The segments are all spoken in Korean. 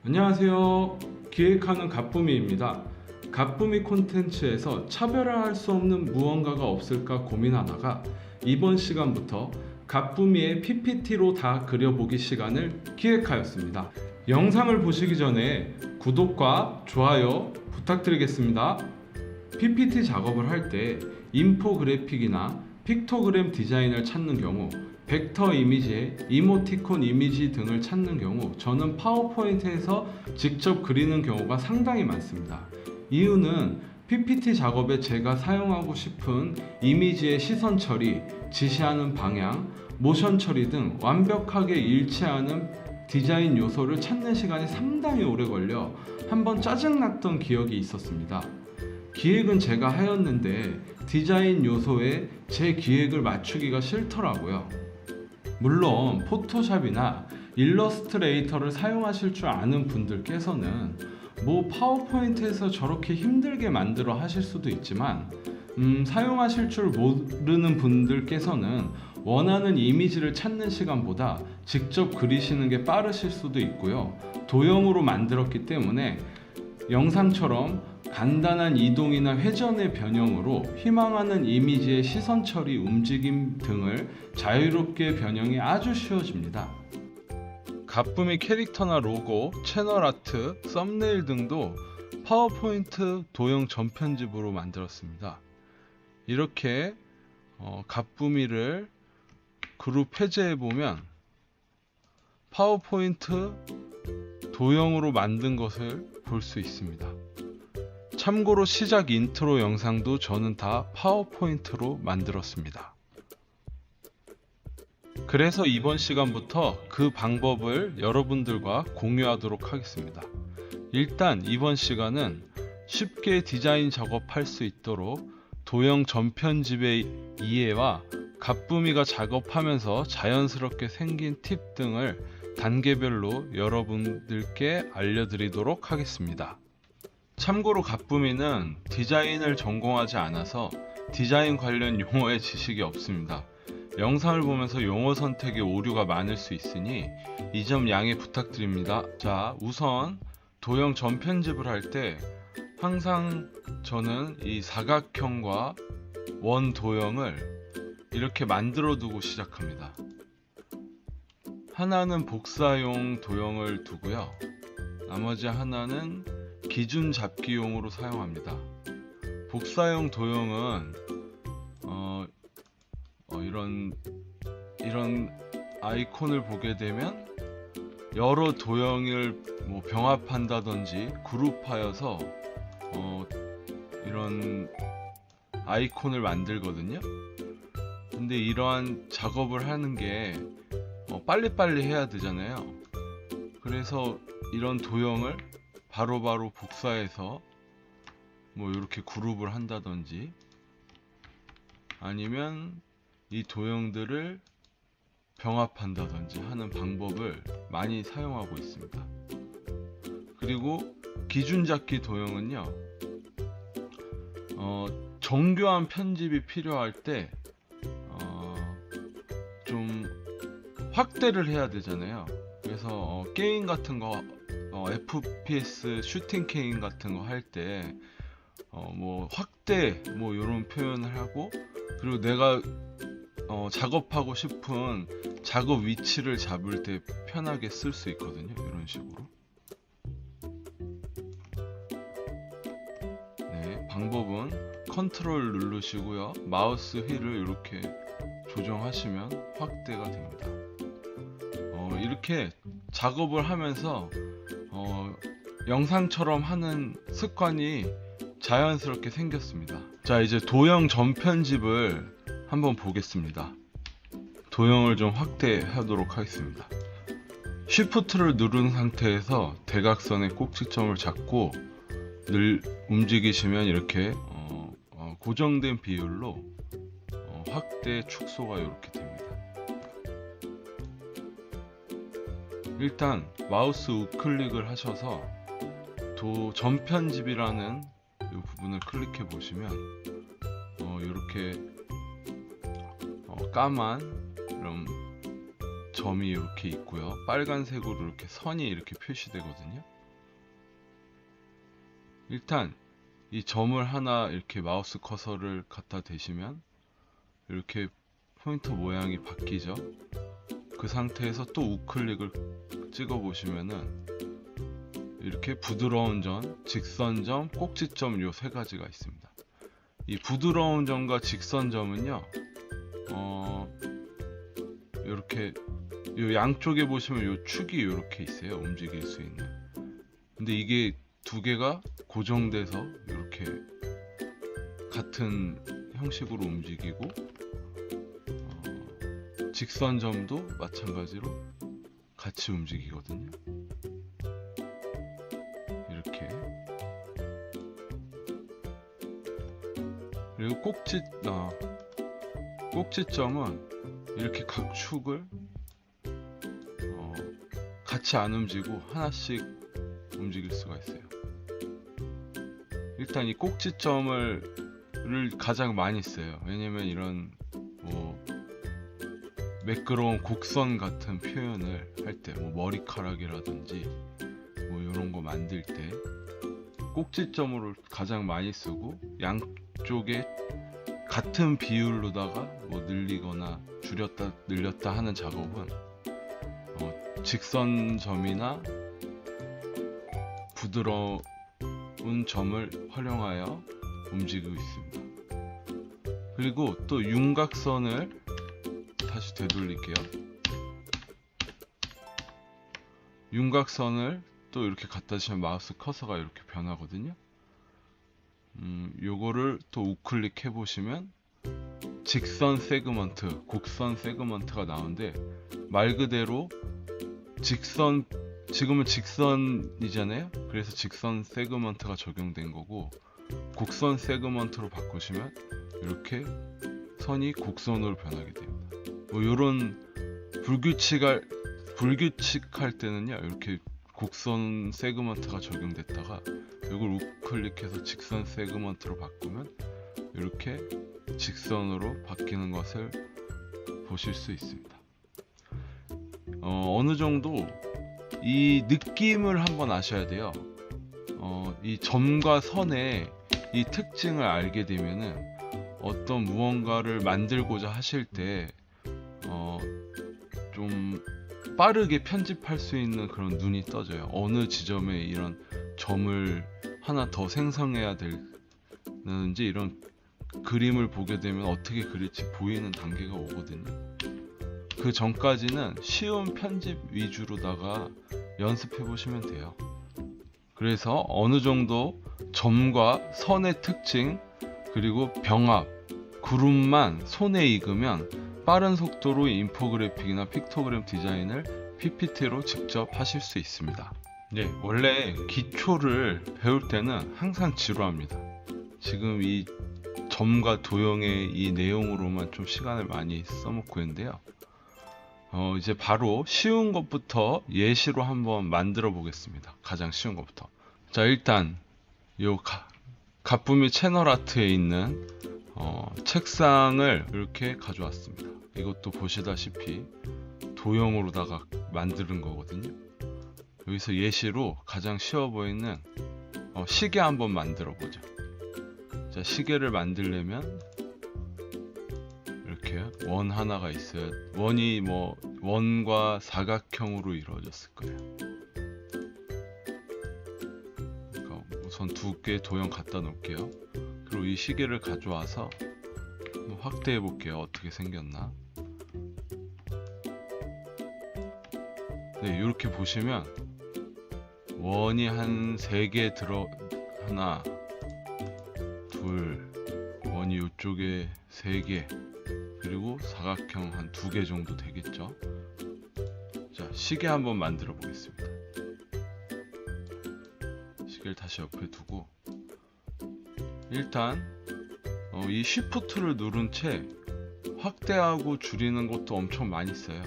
안녕하세요. 기획하는 가쁨이입니다. 가쁨이 콘텐츠에서 차별화할 수 없는 무언가가 없을까 고민하다가 이번 시간부터 가쁨이의 PPT로 다 그려보기 시간을 기획하였습니다. 영상을 보시기 전에 구독과 좋아요 부탁드리겠습니다. PPT 작업을 할 때 인포그래픽이나 픽토그램 디자인을 찾는 경우, 벡터 이미지에 이모티콘 이미지 등을 찾는 경우 저는 파워포인트에서 직접 그리는 경우가 상당히 많습니다. 이유는 PPT 작업에 제가 사용하고 싶은 이미지의 시선 처리, 지시하는 방향, 모션 처리 등 완벽하게 일치하는 디자인 요소를 찾는 시간이 상당히 오래 걸려 한번 짜증났던 기억이 있었습니다. 기획은 제가 하였는데 디자인 요소에 제 기획을 맞추기가 싫더라고요. 물론 포토샵이나 일러스트레이터를 사용하실 줄 아는 분들께서는 파워포인트에서 저렇게 힘들게 만들어 하실 수도 있지만 사용하실 줄 모르는 분들께서는 원하는 이미지를 찾는 시간보다 직접 그리시는 게 빠르실 수도 있고요. 도형으로 만들었기 때문에 영상처럼 간단한 이동이나 회전의 변형으로 희망하는 이미지의 시선 처리, 움직임 등을 자유롭게 변형이 아주 쉬워집니다. 가쁨이 캐릭터나 로고, 채널 아트, 썸네일 등도 파워포인트 도형 전편집으로 만들었습니다. 이렇게 가쁨이를 그룹 해제해 보면 파워포인트 도형으로 만든 것을 볼 수 있습니다. 참고로 시작 인트로 영상도 저는 다 파워포인트로 만들었습니다. 그래서 이번 시간부터 그 방법을 여러분들과 공유하도록 하겠습니다. 일단 이번 시간은 쉽게 디자인 작업할 수 있도록 도형 전편집의 이해와 가쁨이가 작업하면서 자연스럽게 생긴 팁 등을 단계별로 여러분들께 알려드리도록 하겠습니다. 참고로 가쁨이는 디자인을 전공하지 않아서 디자인 관련 용어의 지식이 없습니다. 영상을 보면서 용어 선택에 오류가 많을 수 있으니 이 점 양해 부탁드립니다. 자, 우선 도형 전편집을 할 때 항상 저는 이 사각형과 원 도형을 이렇게 만들어 두고 시작합니다. 하나는 복사용 도형을 두고요. 나머지 하나는 기준 잡기용으로 사용합니다. 복사용 도형은 이런 아이콘을 보게 되면 여러 도형을 병합한다든지 그룹하여서 이런 아이콘을 만들거든요. 근데 이러한 작업을 하는 게 빨리빨리 해야 되잖아요. 그래서 이런 도형을 바로바로 복사해서 이렇게 그룹을 한다든지 아니면 이 도형들을 병합한다든지 하는 방법을 많이 사용하고 있습니다. 그리고 기준 잡기 도형은요, 정교한 편집이 필요할 때 좀 확대를 해야 되잖아요. 그래서 게임 같은 거 FPS 슈팅 게임 같은 거 할 때 확대 이런 표현을 하고, 그리고 내가 작업하고 싶은 작업 위치를 잡을 때 편하게 쓸 수 있거든요. 이런 식으로. 네, 방법은 컨트롤 누르시고요, 마우스 휠을 이렇게 조정하시면 확대가 됩니다. 이렇게 작업을 하면서 영상처럼 하는 습관이 자연스럽게 생겼습니다. 자, 이제 도형 전편집을 한번 보겠습니다. 도형을 좀 확대하도록 하겠습니다. Shift를 누른 상태에서 대각선의 꼭지점을 잡고 움직이시면 이렇게 고정된 비율로 확대 축소가 이렇게 됩니다. 일단 마우스 우클릭을 하셔서 전편집이라는 이 부분을 클릭해 보시면 이렇게 까만 이런 점이 이렇게 있고요, 빨간색으로 이렇게 선이 이렇게 표시되거든요. 일단 이 점을 하나 이렇게 마우스 커서를 갖다 대시면 이렇게 포인터 모양이 바뀌죠. 그 상태에서 또 우클릭을 찍어 보시면은 이렇게 부드러운 점, 직선점, 꼭지점 요 세 가지가 있습니다. 이 부드러운 점과 직선점은요, 이렇게 요 양쪽에 보시면 요 축이 이렇게 있어요. 움직일 수 있는. 근데 이게 두 개가 고정돼서 이렇게 같은 형식으로 움직이고, 직선점도 마찬가지로 같이 움직이거든요. 이렇게. 그리고 꼭지점은 이렇게 각 축을 같이 안 움직이고 하나씩 움직일 수가 있어요. 일단 이 꼭지점을 가장 많이 써요. 왜냐면 이런 매끄러운 곡선 같은 표현을 할 때, 머리카락이라든지 이런 거 만들 때 꼭지점으로 가장 많이 쓰고, 양쪽에 같은 비율로다가 늘리거나 줄였다 늘렸다 하는 작업은 직선점이나 부드러운 점을 활용하여 움직이고 있습니다. 그리고 또 윤곽선을 다시 되돌릴게요. 윤곽선을 또 이렇게 갖다 주시면 마우스 커서가 이렇게 변하거든요. 요거를 또 우클릭 해보시면 직선 세그먼트, 곡선 세그먼트가 나오는데, 말 그대로 지금은 직선이잖아요. 그래서 직선 세그먼트가 적용된 거고, 곡선 세그먼트로 바꾸시면 이렇게 선이 곡선으로 변하게 됩니다. 요런 불규칙할 때는요, 이렇게 곡선 세그먼트가 적용됐다가 이걸 우클릭해서 직선 세그먼트로 바꾸면 이렇게 직선으로 바뀌는 것을 보실 수 있습니다. 어느 정도 이 느낌을 한번 아셔야 돼요. 이 점과 선의 이 특징을 알게 되면은 어떤 무언가를 만들고자 하실 때 좀 빠르게 편집할 수 있는 그런 눈이 떠져요. 어느 지점에 이런 점을 하나 더 생성해야 되는지, 이런 그림을 보게 되면 어떻게 그릴지 보이는 단계가 오거든요. 그 전까지는 쉬운 편집 위주로다가 연습해 보시면 돼요. 그래서 어느 정도 점과 선의 특징, 그리고 병합, 그룹만 손에 익으면 빠른 속도로 인포그래픽이나 픽토그램 디자인을 PPT로 직접 하실 수 있습니다. 네, 원래 기초를 배울 때는 항상 지루합니다. 지금 이 점과 도형의 이 내용으로만 좀 시간을 많이 써먹고 있는데요. 이제 바로 쉬운 것부터 예시로 한번 만들어 보겠습니다. 가장 쉬운 것부터. 자, 일단 요 가품이 채널 아트에 있는 책상을 이렇게 가져왔습니다. 이것도 보시다시피 도형으로다가 만드는 거거든요. 여기서 예시로 가장 쉬워 보이는 시계 한번 만들어 보죠. 자, 시계를 만들려면 이렇게 원 하나가 있어야, 원이 원과 사각형으로 이루어졌을 거예요. 그러니까 우선 두 개의 도형 갖다 놓을게요. 그리고 이 시계를 가져와서 확대해 볼게요. 어떻게 생겼나. 네, 이렇게 보시면 원이 한 3개 하나, 둘, 원이 이쪽에 3개, 그리고 사각형 한 2개 정도 되겠죠. 자, 시계 한번 만들어 보겠습니다. 시계를 다시 옆에 두고, 일단 이 쉬프트를 누른 채 확대하고 줄이는 것도 엄청 많이 써요.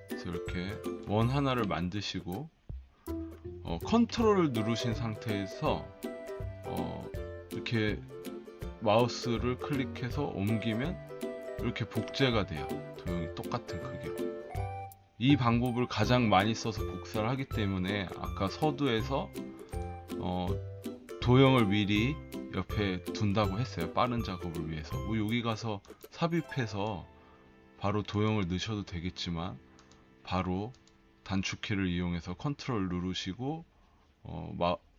그래서 이렇게 원 하나를 만드시고, 컨트롤을 누르신 상태에서 이렇게 마우스를 클릭해서 옮기면 이렇게 복제가 돼요. 도형이 똑같은 크기로. 이 방법을 가장 많이 써서 복사를 하기 때문에 아까 서두에서 도형을 미리 옆에 둔다고 했어요. 빠른 작업을 위해서. 뭐 여기 가서 삽입해서 바로 도형을 넣으셔도 되겠지만, 바로 단축키를 이용해서 컨트롤 누르시고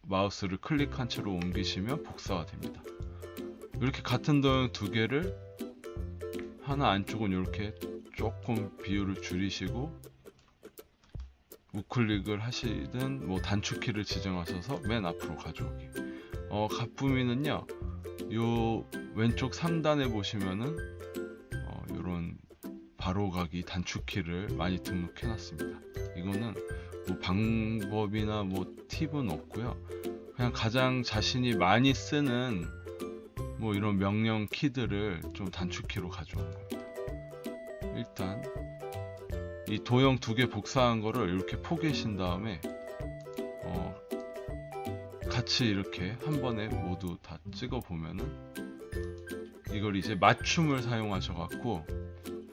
마우스를 클릭한 채로 옮기시면 복사가 됩니다. 이렇게 같은 도형 두 개를, 하나 안쪽은 이렇게 조금 비율을 줄이시고 우클릭을 하시든 뭐 단축키를 지정하셔서 맨 앞으로 가져오기. 가품위는요, 요 왼쪽 상단에 보시면은 요런 바로가기 단축키를 많이 등록해 놨습니다. 이거는 뭐 방법이나 뭐 팁은 없고요. 그냥 가장 자신이 많이 쓰는 뭐 이런 명령 키들을 좀 단축키로 가져오는 겁니다. 일단 이 도형 두 개 복사한 거를 이렇게 포개신 다음에 같이 이렇게 한 번에 모두 다 찍어 보면은, 이걸 이제 맞춤을 사용하셔 갖고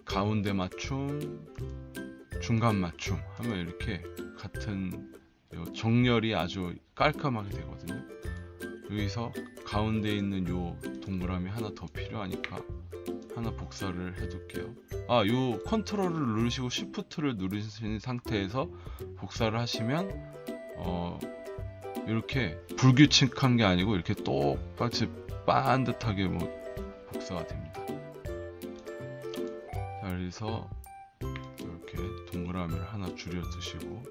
가운데 맞춤, 중간 맞춤 하면 이렇게 같은 정렬이 아주 깔끔하게 되거든요. 여기서 가운데 있는 요 동그라미 하나 더 필요하니까 하나 복사를 해둘게요. 요 컨트롤을 누르시고 시프트를 누르신 상태에서 복사를 하시면 이렇게 불규칙한 게 아니고 이렇게 똑같이 반듯하게 뭐 복사가 됩니다. 자, 그래서 이렇게 동그라미를 하나 줄여 두시고,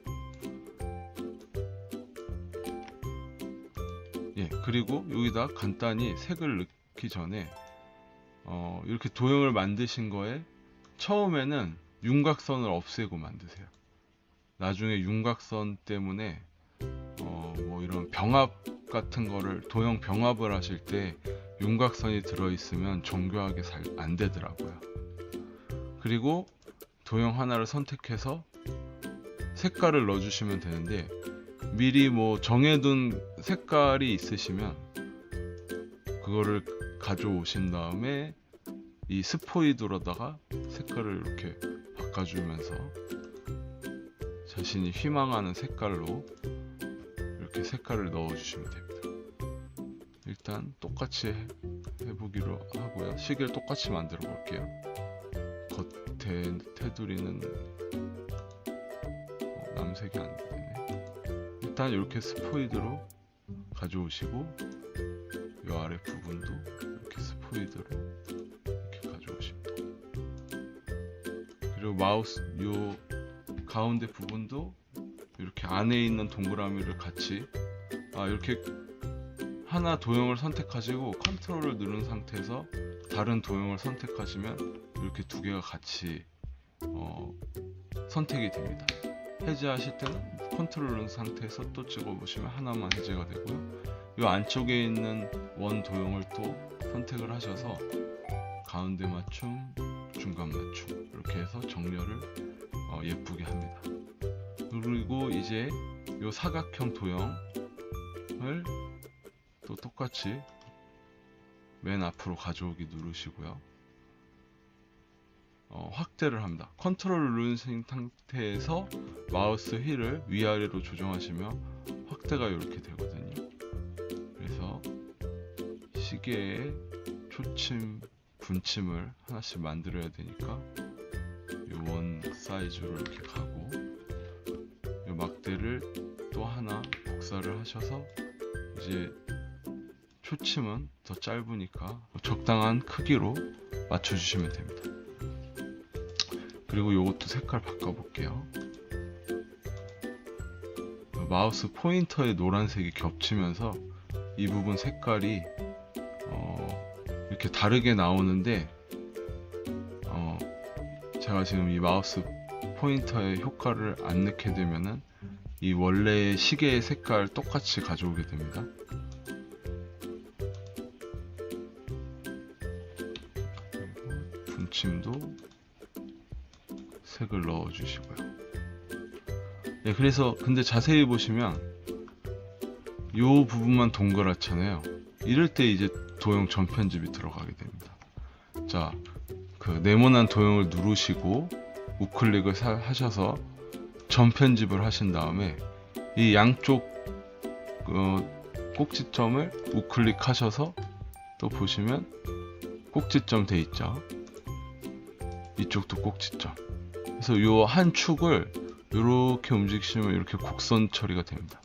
그리고 여기다 간단히 색을 넣기 전에 이렇게 도형을 만드신 거에 처음에는 윤곽선을 없애고 만드세요. 나중에 윤곽선 때문에 뭐 이런 병합 같은 거를, 도형 병합을 하실 때 윤곽선이 들어있으면 정교하게 잘 안 되더라고요. 그리고 도형 하나를 선택해서 색깔을 넣어주시면 되는데, 미리 뭐 정해둔 색깔이 있으시면 그거를 가져오신 다음에 이 스포이드로다가 색깔을 이렇게 바꿔주면서 자신이 희망하는 색깔로 이렇게 색깔을 넣어주시면 됩니다. 일단 똑같이 해보기로 하고요. 시계를 똑같이 만들어 볼게요. 겉에 테두리는 남색이 안 되네. 일단 이렇게 스포이드로 가져오시고, 이 아래 부분도 이렇게 스포이드로 이렇게 가져오십니다. 그리고 마우스 요 가운데 부분도 이렇게 안에 있는 동그라미를 같이, 이렇게 하나 도형을 선택하시고 컨트롤을 누른 상태에서 다른 도형을 선택하시면 이렇게 두 개가 같이 선택이 됩니다. 해제하실 때는 컨트롤 누른 상태에서 또 찍어보시면 하나만 해제가 되고요. 이 안쪽에 있는 원 도형을 또 선택을 하셔서 가운데 맞춤, 중간 맞춤 이렇게 해서 정렬을 예쁘게 합니다. 그리고 이제 이 사각형 도형을 또 똑같이 맨 앞으로 가져오기 누르시고요. 확대를 합니다. 컨트롤 누르신 상태에서 마우스 휠을 위아래로 조정하시면 확대가 이렇게 되거든요. 그래서 시계에 초침, 분침을 하나씩 만들어야 되니까 이 원 사이즈로 이렇게 가고, 이 막대를 또 하나 복사를 하셔서 이제 초침은 더 짧으니까 적당한 크기로 맞춰주시면 됩니다. 그리고 요것도 색깔 바꿔볼게요. 마우스 포인터의 노란색이 겹치면서 이 부분 색깔이 이렇게 다르게 나오는데, 제가 지금 이 마우스 포인터의 효과를 안 넣게 되면은 이 원래의 시계의 색깔 똑같이 가져오게 됩니다. 그리고 분침도 색을 넣어 주시고요. 그래서 근데 자세히 보시면 이 부분만 동그랗잖아요. 이럴 때 이제 도형 전편집이 들어가게 됩니다. 자, 그 네모난 도형을 누르시고 우클릭을 하셔서 전편집을 하신 다음에 이 양쪽 꼭지점을 우클릭하셔서 또 보시면 꼭지점 돼 있죠. 이쪽도 꼭지점. 그래서 요 한 축을 이렇게 움직이시면 이렇게 곡선 처리가 됩니다.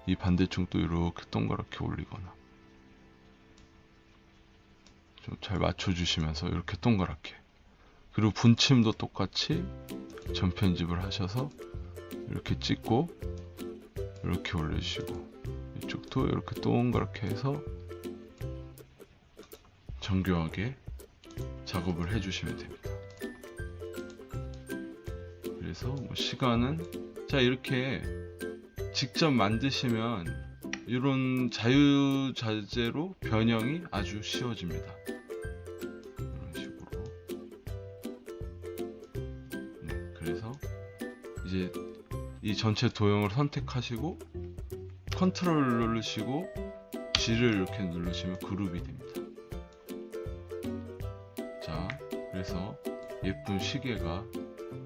이 반대쪽도 이렇게 동그랗게 올리거나 좀 잘 맞춰주시면서 이렇게 동그랗게. 그리고 분침도 똑같이 전편집을 하셔서 이렇게 찍고 이렇게 올려주시고, 이쪽도 이렇게 동그랗게 해서 정교하게 작업을 해주시면 됩니다. 그래서 뭐 시간은, 자, 이렇게 직접 만드시면 이런 자유자재로 변형이 아주 쉬워집니다. 이런 식으로. 네, 그래서 이제 이 전체 도형을 선택하시고 컨트롤 누르시고 G를 이렇게 누르시면 그룹이 됩니다. 자, 그래서 예쁜 시계가,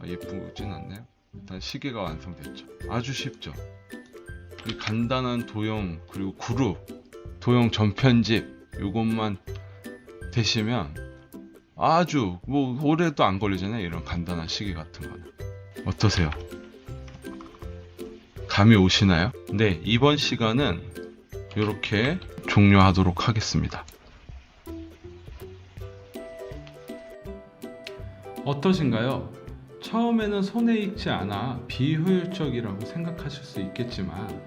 예쁘진 않네요. 일단 시계가 완성됐죠. 아주 쉽죠. 이 간단한 도형 그리고 그룹, 도형 전편집 요것만 되시면 아주 뭐 오래도 안 걸리잖아요. 이런 간단한 시계 같은 거는. 어떠세요? 감이 오시나요? 네, 이번 시간은 이렇게 종료하도록 하겠습니다. 어떠신가요? 처음에는 손에 익지 않아 비효율적이라고 생각하실 수 있겠지만,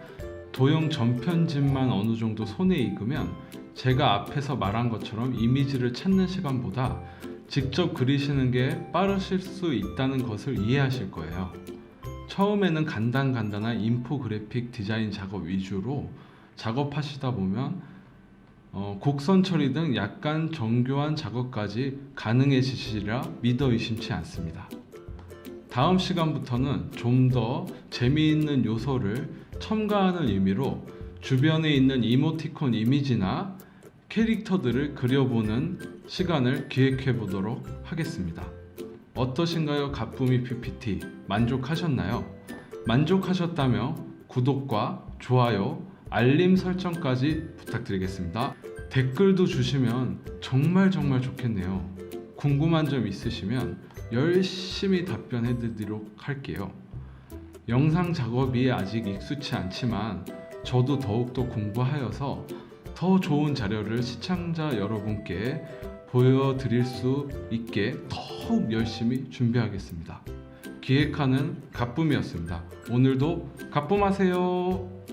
도형 전편집만 어느 정도 손에 익으면 제가 앞에서 말한 것처럼 이미지를 찾는 시간보다 직접 그리시는 게 빠르실 수 있다는 것을 이해하실 거예요. 처음에는 간단한 인포그래픽 디자인 작업 위주로 작업하시다 보면 곡선 처리 등 약간 정교한 작업까지 가능해지시리라 믿어 의심치 않습니다. 다음 시간부터는 좀 더 재미있는 요소를 첨가하는 의미로 주변에 있는 이모티콘 이미지나 캐릭터들을 그려보는 시간을 기획해 보도록 하겠습니다. 어떠신가요? 가쁨이 PPT 만족하셨나요? 만족하셨다면 구독과 좋아요, 알림 설정까지 부탁드리겠습니다. 댓글도 주시면 정말 좋겠네요. 궁금한 점 있으시면 열심히 답변해 드리도록 할게요. 영상 작업이 아직 익숙치 않지만 저도 더욱더 공부하여서 더 좋은 자료를 시청자 여러분께 보여드릴 수 있게 더욱 열심히 준비하겠습니다. 기획하는 가쁨이었습니다. 오늘도 가쁨하세요.